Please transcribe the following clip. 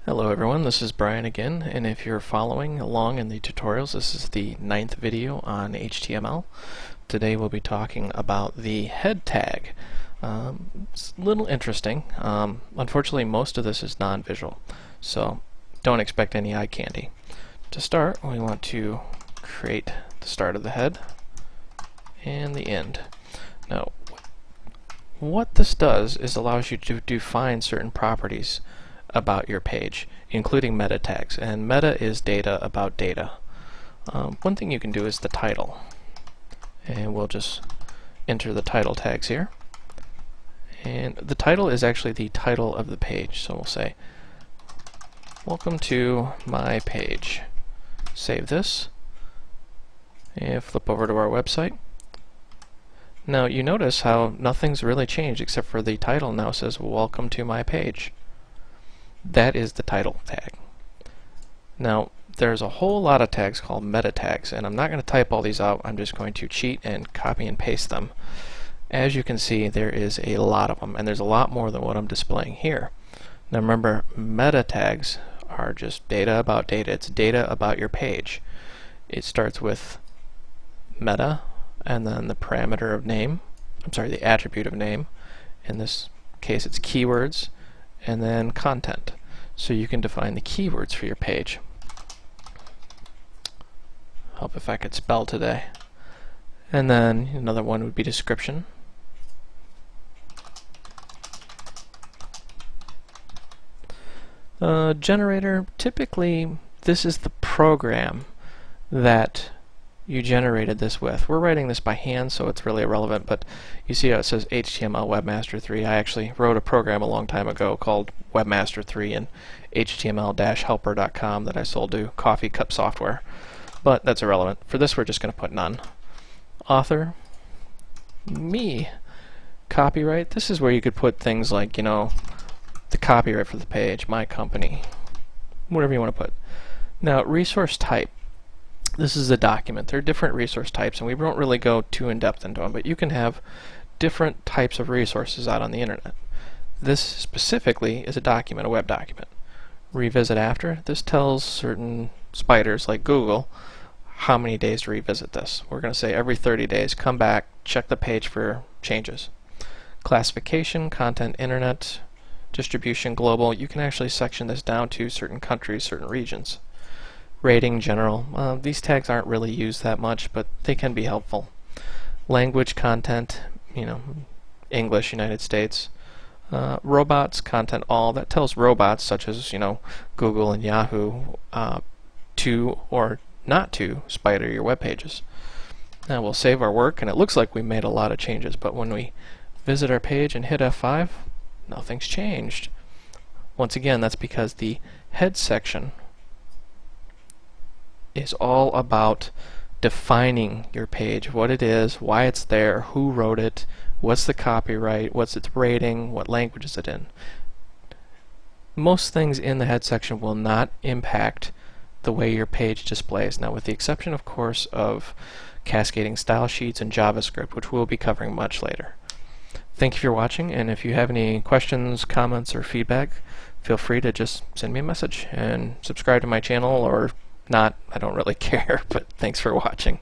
Hello everyone, this is Brian again, and if you're following along in the tutorials, this is the 9th video on HTML. Today we'll be talking about the head tag. It's a little interesting. Unfortunately, most of this is non-visual, so don't expect any eye candy. To start, we want to create the start of the head and the end. Now, what this does is allows you to define certain properties about your page, including meta tags, and meta is data about data. One thing you can do is the title, and we'll just enter the title tags here, and the title is actually the title of the page, so we'll say welcome to my page. Save this and flip over to our website. Now you notice how nothing's really changed except for the title now says welcome to my page. That is the title tag. Now there's a whole lot of tags called meta tags, and I'm not going to type all these out. I'm just going to cheat and copy and paste them. As you can see, there is a lot of them, and there's a lot more than what I'm displaying here. Now remember, meta tags are just data about data. It's data about your page. It starts with meta and then the parameter of name, the attribute of name. In this case it's keywords, and then content. So you can define the keywords for your page. Help if I could spell today. And then another one would be description. Generator, typically this is the program that you generated this with. We're writing this by hand, so it's really irrelevant, but you see how it says HTML Webmaster 3. I actually wrote a program a long time ago called Webmaster 3 in HTML-helper.com that I sold to Coffee Cup Software, but that's irrelevant. For this we're just going to put none. Author, me. Copyright, this is where you could put things like, you know, the copyright for the page, my company, whatever you want to put. Now resource type. This is a document. There are different resource types, and we won't really go too in-depth into them, but you can have different types of resources out on the internet. This specifically is a document, a web document. Revisit after. This tells certain spiders like Google how many days to revisit this. We're going to say every 30 days, come back, check the page for changes. Classification, content, internet, distribution, global. You can actually section this down to certain countries, certain regions. Rating, general. These tags aren't really used that much, but they can be helpful. Language, content, you know, English, United States. Robots, content, all. That tells robots, such as, you know, Google and Yahoo, to or not to spider your web pages. Now we'll save our work, and it looks like we made a lot of changes, but when we visit our page and hit F5, nothing's changed. Once again, that's because the head section is all about defining your page, what it is, why it's there, who wrote it, what's the copyright, what's its rating, what language is it in. Most things in the head section will not impact the way your page displays. Now, with the exception, of course, of cascading style sheets and JavaScript, which we'll be covering much later. Thank you for watching, and if you have any questions, comments, or feedback, feel free to just send me a message and subscribe to my channel, or not, I don't really care, but thanks for watching.